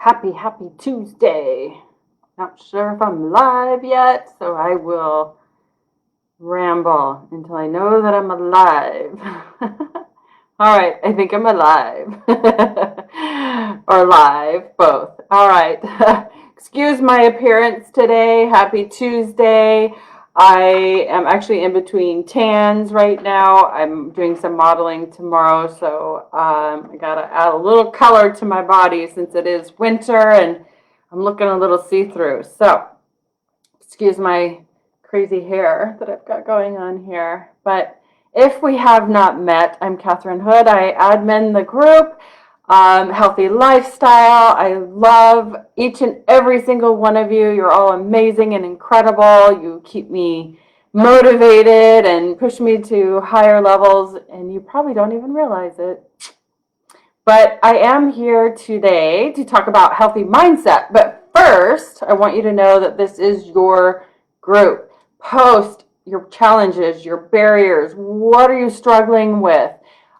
Happy Tuesday. Not sure if I'm live yet, so I will ramble until I know that I'm alive. All right, I think I'm alive. Or live, both. All right. Excuse my appearance today. Happy Tuesday. I am actually in between tans right now. I'm doing some modeling tomorrow, so I gotta add a little color to my body since it is winter and I'm looking a little see-through. So, excuse my crazy hair that I've got going on here. But if we have not met, I'm Catherine Hood. I admin the group, Healthy Lifestyle. I love each and every single one of you. You're all amazing and incredible. You keep me motivated and push me to higher levels, and you probably don't even realize it. But I am here today to talk about healthy mindset. But first, I want you to know that this is your group. Post your challenges, your barriers. What are you struggling with?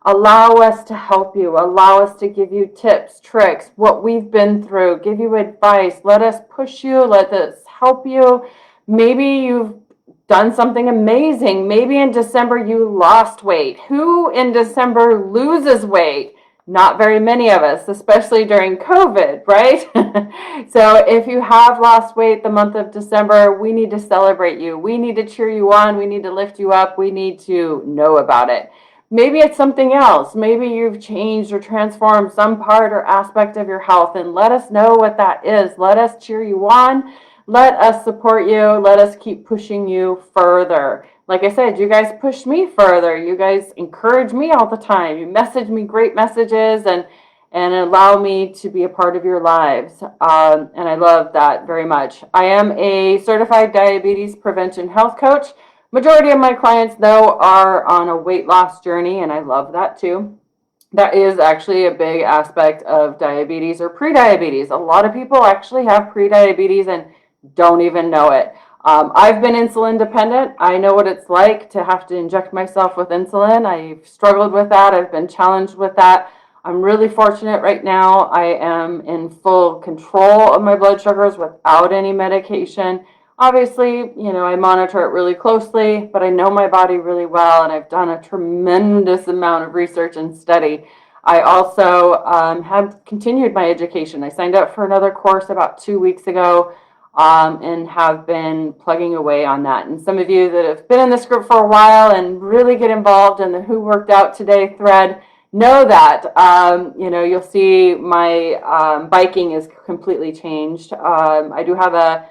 Allow us to help you. Allow us to give you tips, tricks, what we've been through, give you advice. Let us push you. Let us help you. Maybe you've done something amazing. Maybe in December you lost weight. Who in December loses weight? Not very many of us, especially during COVID, right? So if you have lost weight the month of December, we need to celebrate you. We need to cheer you on. We need to lift you up. We need to know about it. Maybe it's something else. Maybe you've changed or transformed some part or aspect of your health, and let us know what that is. Let us cheer you on. Let us support you. Let us keep pushing you further. Like I said, you guys push me further. You guys encourage me all the time. You message me great messages and allow me to be a part of your lives. And I love that very much. I am a certified diabetes prevention health coach. Majority of my clients, though, are on a weight loss journey, and I love that too. That is actually a big aspect of diabetes or prediabetes. A lot of people actually have prediabetes and don't even know it. I've been insulin dependent. I know what it's like to have to inject myself with insulin. I've struggled with that. I've been challenged with that. I'm really fortunate right now. I am in full control of my blood sugars without any medication. Obviously, I monitor it really closely, but I know my body really well, and I've done a tremendous amount of research and study. I also have continued my education. I signed up for another course about 2 weeks ago, and have been plugging away on that. And some of you that have been in this group for a while and really get involved in the Who Worked Out Today thread know that. You'll see my biking is completely changed. I do have a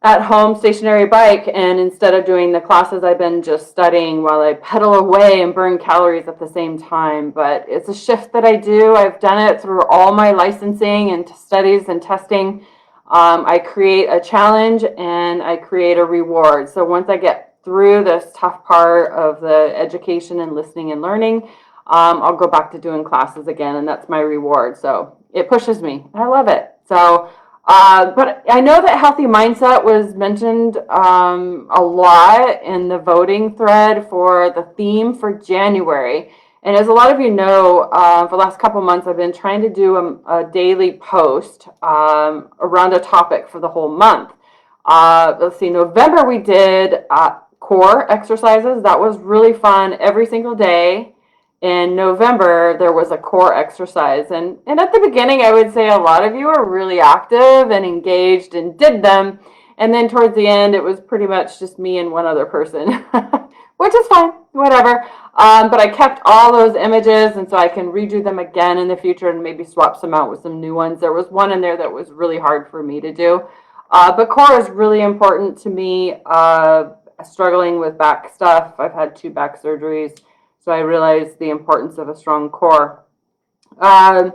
at-home stationary bike, and instead of doing the classes, I've been just studying while I pedal away and burn calories at the same time. But it's a shift that I do. I've done it through all my licensing and studies and testing. I create a challenge and I create a reward. So once I get through this tough part of the education and listening and learning, I'll go back to doing classes again, and that's my reward. So it pushes me. I love it. So, but I know that healthy mindset was mentioned a lot in the voting thread for the theme for January. And as a lot of you know, for the last couple months, I've been trying to do a daily post around a topic for the whole month. Let's see, November we did core exercises. That was really fun every single day. In November, there was a core exercise. And at the beginning, I would say a lot of you were really active and engaged and did them. And then towards the end, it was pretty much just me and one other person, which is fine, whatever. But I kept all those images, and so I can redo them again in the future and maybe swap some out with some new ones. There was one in there that was really hard for me to do. But core is really important to me. Struggling with back stuff. I've had 2 back surgeries, so I realized the importance of a strong core. But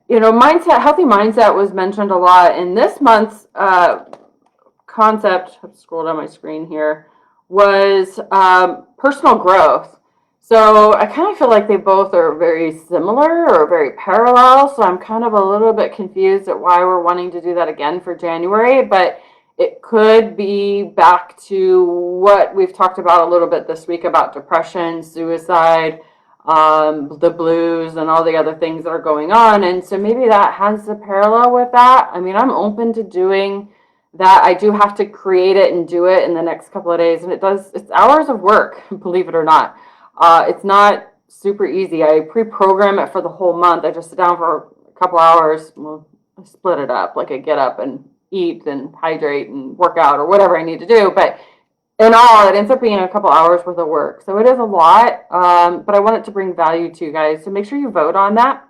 mindset, healthy mindset was mentioned a lot in this month's concept. I've scrolled down my screen here. Was personal growth. So I kind of feel like they both are very similar or very parallel. So I'm kind of a little bit confused at why we're wanting to do that again for January. But it could be back to what we've talked about a little bit this week about depression, suicide, the blues and all the other things that are going on. And so maybe that has a parallel with that. I mean, I'm open to doing that. I do have to create it and do it in the next couple of days. And it's hours of work, believe it or not. It's not super easy. I pre-program it for the whole month. I just sit down for a couple hours. Well, I split it up. Like I get up and eat and hydrate and work out or whatever I need to do. But in all, it ends up being a couple hours worth of work. So it is a lot, but I want it to bring value to you guys. So make sure you vote on that.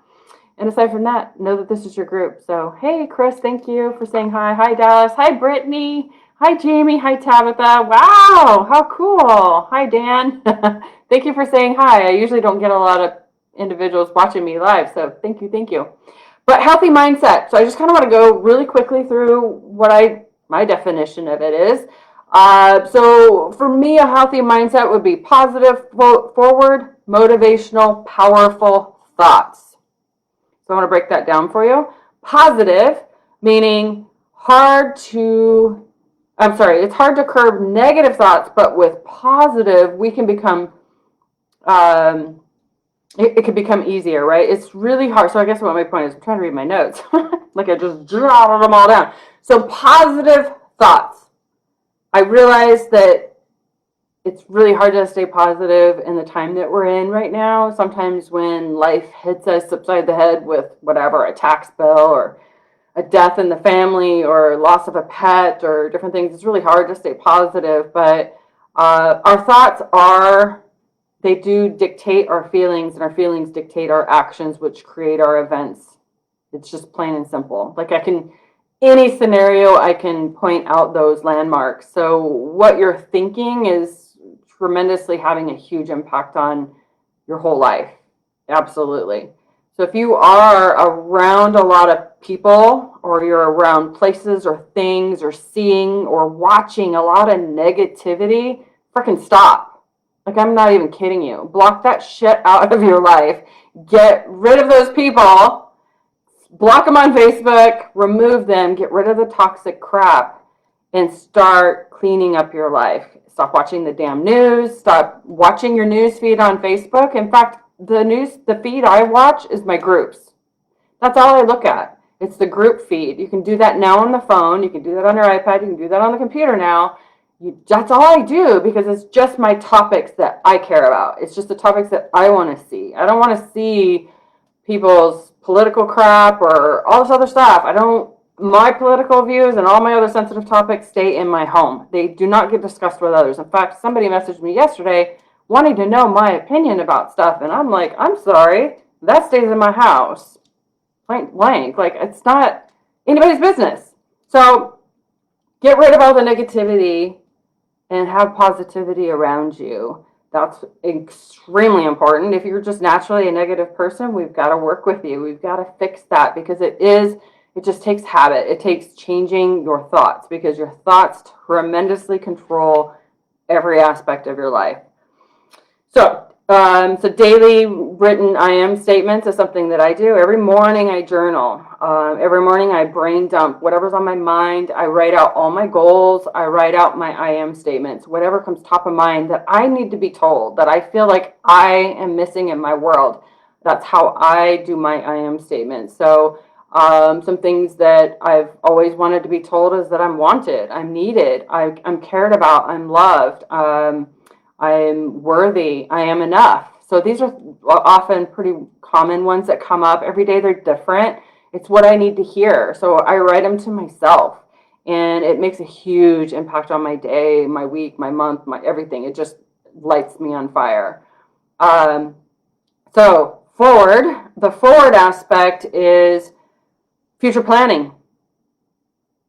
And aside from that, know that this is your group. So, hey, Chris, thank you for saying hi. Hi, Dallas. Hi, Brittany. Hi, Jamie. Hi, Tabitha. Wow, how cool. Hi, Dan. Thank you for saying hi. I usually don't get a lot of individuals watching me live, so thank you, thank you. But healthy mindset. So I just kind of want to go really quickly through what my definition of it is. So for me, a healthy mindset would be positive, forward, motivational, powerful thoughts. So I want to break that down for you. Positive, meaning it's hard to curb negative thoughts, but with positive, we can become, it can become easier, right? It's really hard. So I guess what my point is, I'm trying to read my notes. Like I just jotted them all down. So positive thoughts. I realize that it's really hard to stay positive in the time that we're in right now. Sometimes when life hits us upside the head with whatever, a tax bill or a death in the family or loss of a pet or different things, it's really hard to stay positive. But our thoughts they do dictate our feelings, and our feelings dictate our actions, which create our events. It's just plain and simple. Like any scenario, I can point out those landmarks. So what you're thinking is tremendously having a huge impact on your whole life. Absolutely. So if you are around a lot of people, or you're around places or things or seeing or watching a lot of negativity, freaking stop. Like, I'm not even kidding you. Block that shit out of your life. Get rid of those people. Block them on Facebook, remove them, get rid of the toxic crap, and start cleaning up your life. Stop watching the damn news. Stop watching your news feed on Facebook. In fact, the feed I watch is my groups. That's all I look at. It's the group feed. You can do that now on the phone. You can do that on your iPad. You can do that on the computer now. That's all I do, because it's just my topics that I care about. It's just the topics that I want to see. I don't want to see people's political crap or all this other stuff. My political views and all my other sensitive topics stay in my home. They do not get discussed with others. In fact, somebody messaged me yesterday wanting to know my opinion about stuff, and I'm like, I'm sorry, that stays in my house. Point blank. Like, it's not anybody's business. So get rid of all the negativity and have positivity around you. That's extremely important. If you're just naturally a negative person, we've got to work with you. We've got to fix that, because it just takes habit. It takes changing your thoughts, because your thoughts tremendously control every aspect of your life. So daily written I am statements is something that I do. Every morning I journal. Every morning I brain dump whatever's on my mind. I write out all my goals. I write out my I am statements, whatever comes top of mind that I need to be told, that I feel like I am missing in my world. That's how I do my I am statements. So some things that I've always wanted to be told is that I'm wanted, I'm needed, I'm cared about, I'm loved, I'm worthy, I am enough. So these are often pretty common ones that come up. Every day they're different. It's what I need to hear. So I write them to myself, and it makes a huge impact on my day, my week, my month, my everything. It just lights me on fire. So the forward aspect is future planning,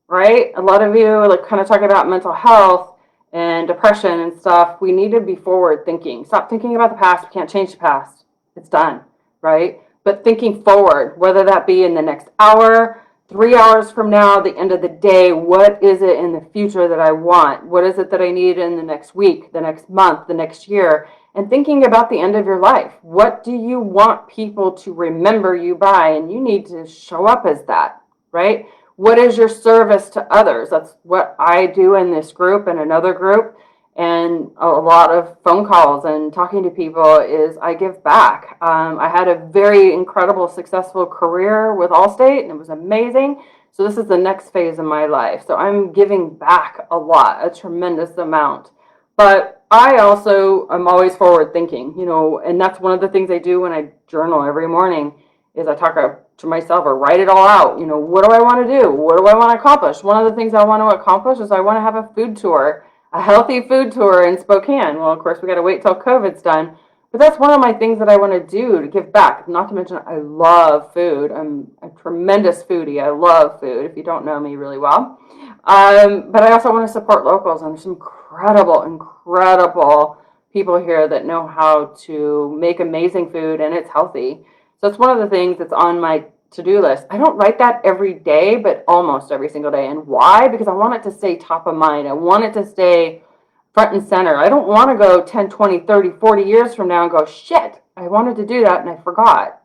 right? A lot of you like kind of talk about mental health and depression and stuff. We need to be forward thinking. Stop thinking about the past. We can't change the past. It's done, right? But thinking forward, whether that be in the next hour, 3 hours from now, the end of the day, what is it in the future that I want? What is it that I need in the next week, the next month, the next year? And thinking about the end of your life. What do you want people to remember you by? And you need to show up as that, right? What is your service to others? That's what I do in this group and another group. and a lot of phone calls and talking to people is I give back. I had a very incredible, successful career with Allstate, and it was amazing. So this is the next phase of my life. So I'm giving back a lot, a tremendous amount. But I also am always forward thinking, and that's one of the things I do when I journal every morning is I talk to myself or write it all out. What do I want to do? What do I want to accomplish? One of the things I want to accomplish is I want to have a food tour, a healthy food tour in Spokane. Well, of course, we got to wait till COVID's done. But that's one of my things that I want to do to give back. Not to mention, I love food. I'm a tremendous foodie. I love food, if you don't know me really well. But I also want to support locals. And there's some incredible, incredible people here that know how to make amazing food, and it's healthy. So it's one of the things that's on my to-do list. I don't write that every day, but almost every single day. And why? Because I want it to stay top of mind. I want it to stay front and center. I don't want to go 10, 20, 30, 40 years from now and go, shit, I wanted to do that and I forgot,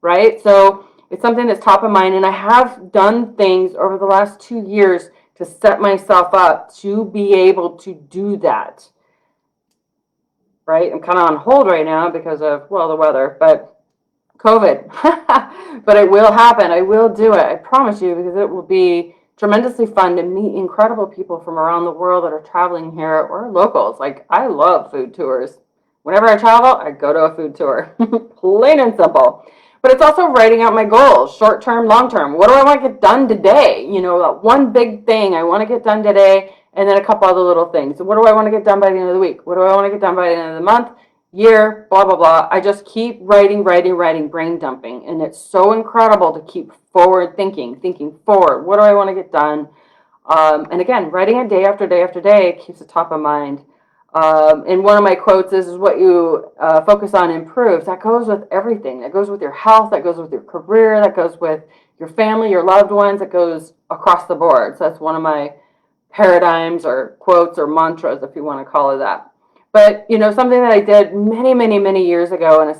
right? So it's something that's top of mind. And I have done things over the last 2 years to set myself up to be able to do that, right? I'm kind of on hold right now because of, well, the weather, but COVID. But it will happen. I will do it. I promise you, because it will be tremendously fun to meet incredible people from around the world that are traveling here or locals. Like, I love food tours. Whenever I travel, I go to a food tour. Plain and simple. But it's also writing out my goals, short term, long term. What do I want to get done today? That one big thing I want to get done today, and then a couple other little things. What do I want to get done by the end of the week? What do I want to get done by the end of the month? Year, blah, blah, blah. I just keep writing, brain dumping. And it's so incredible to keep forward thinking forward. What do I want to get done? And again, writing it day after day after day keeps it top of mind. And one of my quotes is what you focus on improves. That goes with everything. That goes with your health. That goes with your career. That goes with your family, your loved ones. That goes across the board. So that's one of my paradigms or quotes or mantras, if you want to call it that. But, something that I did many, many, many years ago in a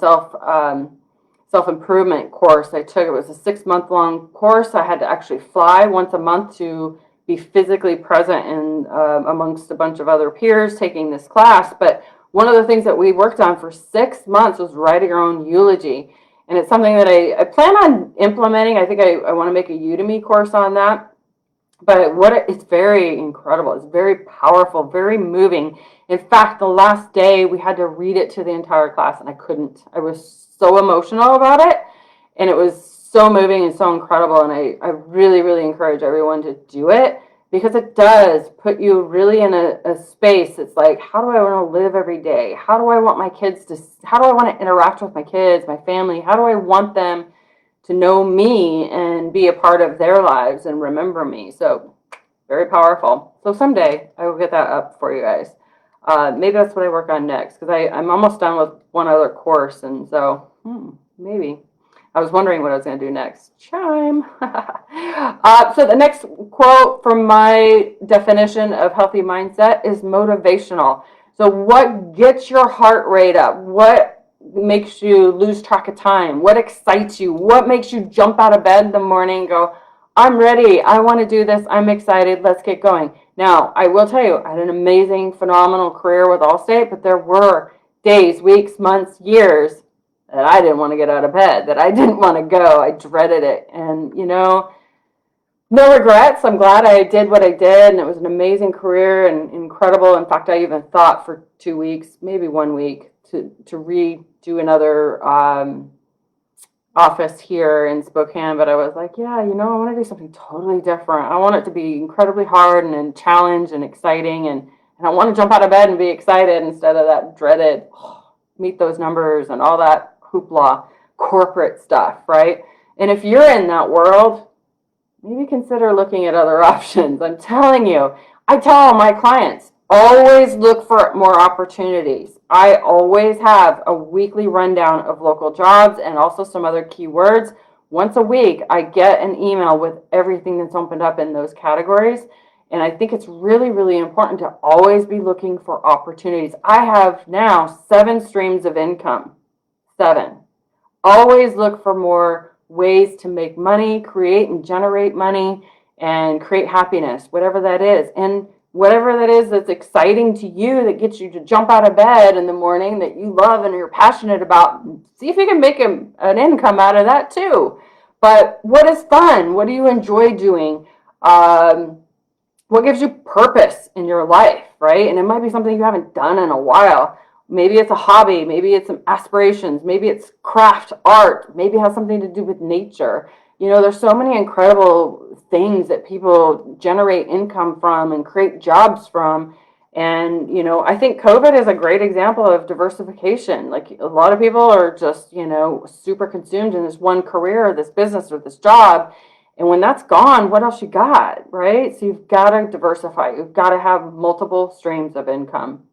self-improvement course I took, it was a 6-month-long course. I had to actually fly once a month to be physically present in amongst a bunch of other peers taking this class. But one of the things that we worked on for 6 months was writing our own eulogy. And it's something that I plan on implementing. I think I want to make a Udemy course on that. But it's very incredible. It's very powerful, very moving. In fact, the last day we had to read it to the entire class, and I couldn't. I was so emotional about it, and it was so moving and so incredible. And I really, really encourage everyone to do it, because it does put you really in a space. It's like, how do I want to live every day? How do I want how do I want to interact with my kids, my family? How do I want them to know me and be a part of their lives and remember me? So very powerful. So someday I will get that up for you guys. Maybe that's what I work on next, because I'm almost done with one other course. And so maybe. I was wondering what I was going to do next. Chime. So the next quote from my definition of healthy mindset is motivational. So what gets your heart rate up? What makes you lose track of time? What excites you? What makes you jump out of bed in the morning and go, I'm ready. I want to do this. I'm excited. Let's get going. Now, I will tell you, I had an amazing, phenomenal career with Allstate, but there were days, weeks, months, years that I didn't want to get out of bed, that I didn't want to go. I dreaded it. And, no regrets. I'm glad I did what I did, and it was an amazing career and incredible. In fact, I even thought for 2 weeks, maybe 1 week, to redo another office here in Spokane, but I was like, yeah, I want to do something totally different. I want it to be incredibly hard and a challenge and exciting, and I want to jump out of bed and be excited instead of that dreaded meet those numbers and all that hoopla corporate stuff, right? And if you're in that world, maybe consider looking at other options. I'm telling you, I tell all my clients, always look for more opportunities. I always have a weekly rundown of local jobs and also some other keywords. Once a week, I get an email with everything that's opened up in those categories. And I think it's really, really important to always be looking for opportunities. I have now 7 streams of income. 7. Always look for more ways to make money, create and generate money, and create happiness, whatever that is. And whatever that is that's exciting to you, that gets you to jump out of bed in the morning, that you love and you're passionate about. See if you can make an income out of that too. But what is fun? What do you enjoy doing? What gives you purpose in your life, right? And it might be something you haven't done in a while. Maybe it's a hobby, maybe it's some aspirations, maybe it's craft art, maybe it has something to do with nature. You know, there's so many incredible things that people generate income from and create jobs from. And, you know, I think COVID is a great example of diversification. Like a lot of people are just, you know, super consumed in this one career, or this business, or this job. And when that's gone, what else you got, right? So you've got to diversify. You've got to have multiple streams of income.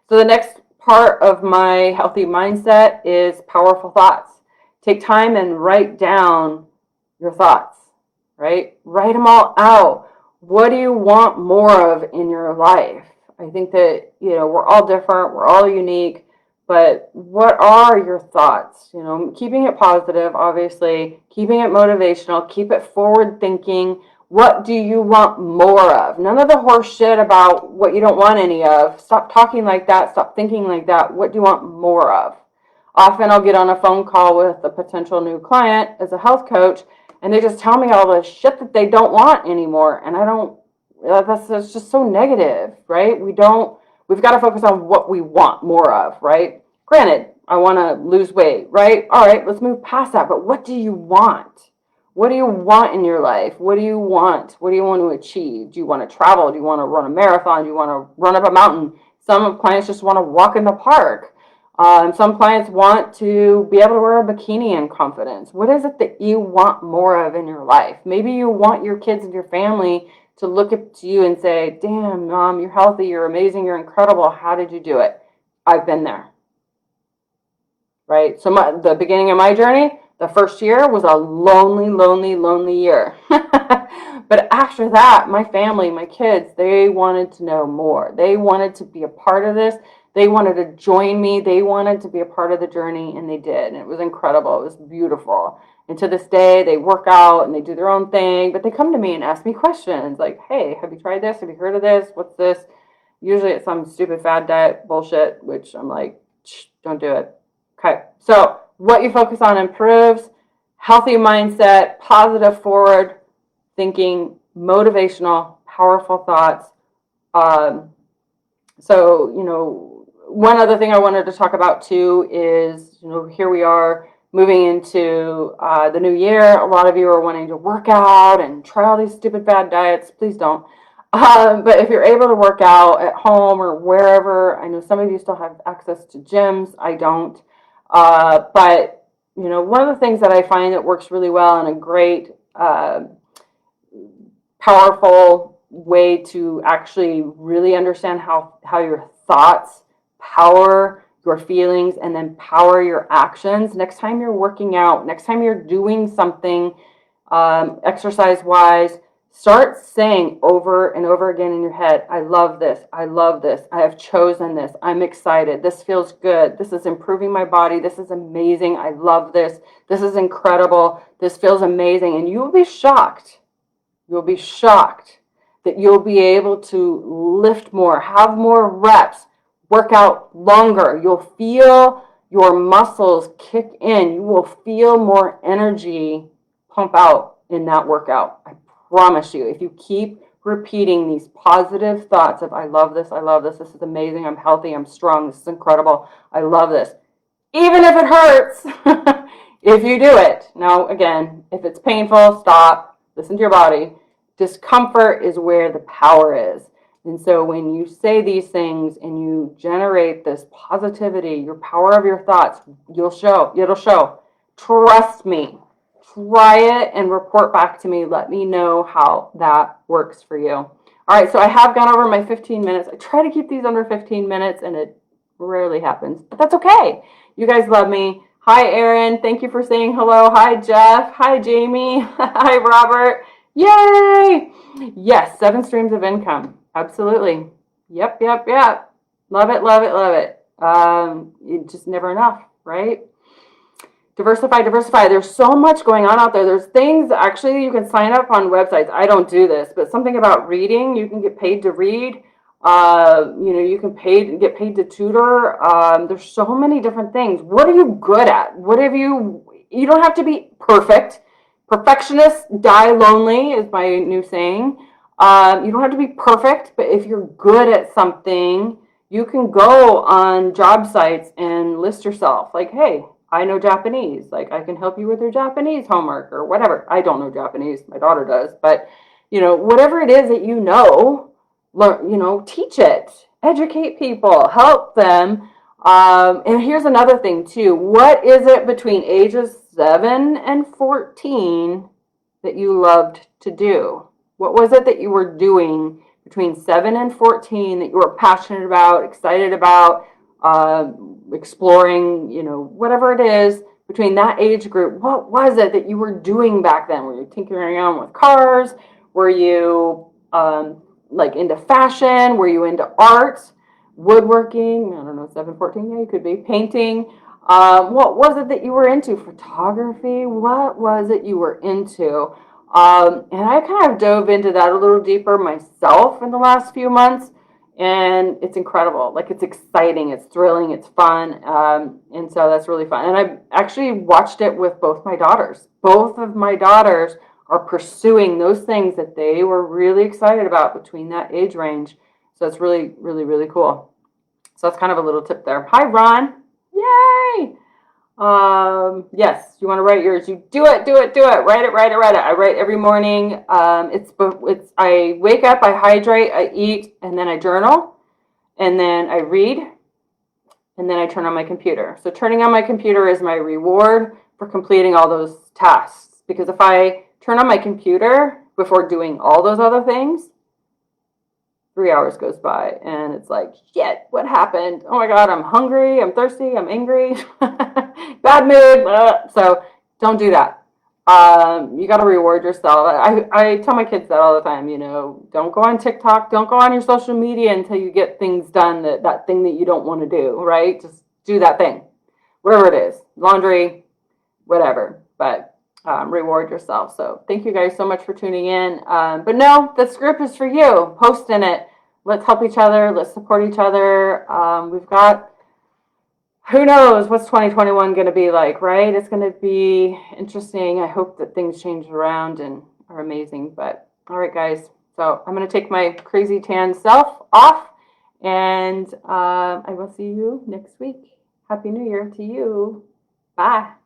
So the next part of my healthy mindset is powerful thoughts. Take time and write down your thoughts, right? Write them all out. What do you want more of in your life? I think that, you know, we're all different, we're all unique, but what are your thoughts? You know, keeping it positive, obviously, keeping it motivational, keep it forward thinking. What do you want more of? None of the horse shit about what you don't want any of. Stop talking like that. Stop thinking like that. What do you want more of? Often I'll get on a phone call with a potential new client as a health coach, and they just tell me all the shit that they don't want anymore. And I don't, that's just so negative, right? We've got to focus on what we want more of, right? Granted, I want to lose weight, right? All right, let's move past that. But what do you want? What do you want in your life? What do you want? What do you want to achieve? Do you want to travel? Do you want to run a marathon? Do you want to run up a mountain? Some clients just want to walk in the park. Some clients want to be able to wear a bikini in confidence. What is it that you want more of in your life? Maybe you want your kids and your family to look up to you and say, damn, Mom, you're healthy, you're amazing, you're incredible. How did you do it? I've been there. Right? So the beginning of my journey, the first year was a lonely, lonely, lonely year. But after that, my family, my kids, they wanted to know more. They wanted to be a part of this. They wanted to join me. They wanted to be a part of the journey, and they did. And it was incredible. It was beautiful. And to this day, they work out and they do their own thing, but they come to me and ask me questions like, hey, have you tried this? Have you heard of this? What's this? Usually it's some stupid fad diet bullshit, which I'm like, don't do it. Okay, so what you focus on improves. Healthy mindset, positive forward thinking, motivational, powerful thoughts. So, you know, one other thing I wanted to talk about too is, you know, here we are moving into the new year. A lot of you are wanting to work out and try all these stupid fad diets. Please don't. But if you're able to work out at home or wherever, I know some of you still have access to gyms. I don't. But, you know, one of the things that I find that works really well and a great, powerful way to actually really understand how your thoughts power your feelings and then power your actions. Next time you're working out, next time you're doing something exercise-wise, start saying over and over again in your head, I love this, I love this, I have chosen this, I'm excited, this feels good, this is improving my body, this is amazing, I love this is incredible, this feels amazing. And you will be shocked. You'll be shocked that you'll be able to lift more, have more reps, work out longer. You'll feel your muscles kick in. You will feel more energy pump out in that workout. I promise you, if you keep repeating these positive thoughts of, I love this, this is amazing, I'm healthy, I'm strong, this is incredible, I love this. Even if it hurts, if you do it. Now, again, if it's painful, stop, listen to your body. Discomfort is where the power is. And so when you say these things and you generate this positivity, your power of your thoughts, it'll show. Trust me. Try it and report back to me. Let me know how that works for you. All right, so I have gone over my 15 minutes. I try to keep these under 15 minutes, and it rarely happens, but that's okay. You guys love me. Hi, Erin. Thank you for saying hello. Hi, Jeff. Hi, Jamie. Hi, Robert. Yay! Yes, 7 streams of income. Absolutely. Yep. Love it. It's just never enough, right? Diversify, diversify. There's so much going on out there. There's things, actually, you can sign up on websites. I don't do this, but something about reading. You can get paid to read. You can get paid to tutor. There's so many different things. What are you good at? You don't have to be perfect. Perfectionists die lonely is my new saying. You don't have to be perfect, but if you're good at something, you can go on job sites and list yourself like, hey, I know Japanese. Like, I can help you with your Japanese homework or whatever. I don't know Japanese. My daughter does. But, whatever it is that learn, teach it. Educate people. Help them. And here's another thing, too. What is it between ages 7 and 14 that you loved to do? What was it that you were doing between 7 and 14 that you were passionate about, excited about, exploring, whatever it is between that age group? What was it that you were doing back then? Were you tinkering around with cars? Were you into fashion? Were you into art, woodworking? I don't know, 7, 14, yeah, you could be painting. What was it that you were into? Photography? What was it you were into? And I kind of dove into that a little deeper myself in the last few months, and it's incredible. Like, it's exciting, it's thrilling, it's fun, and so that's really fun. And I actually watched it with both my daughters. Both of my daughters are pursuing those things that they were really excited about between that age range. So it's really, really, really cool. So that's kind of a little tip there. Hi, Ron. Yay! Yes, you want to write yours. You do it. Write it. I write every morning. I wake up, I hydrate, I eat, and then I journal, and then I read, and then I turn on my computer. So turning on my computer is my reward for completing all those tasks. Because if I turn on my computer before doing all those other things, 3 hours goes by and it's like, shit, what happened? Oh my God, I'm hungry, I'm thirsty, I'm angry, bad mood. So don't do that. You got to reward yourself. I tell my kids that all the time, don't go on TikTok, don't go on your social media until you get things done, that thing that you don't want to do, right? Just do that thing, whatever it is, laundry, whatever, but reward yourself. So thank you guys so much for tuning in. But no, this group is for you. Post in it. Let's help each other. Let's support each other. We've got, who knows what's 2021 going to be like, right? It's going to be interesting. I hope that things change around and are amazing. But all right, guys. So I'm going to take my crazy tan self off, and I will see you next week. Happy New Year to you. Bye.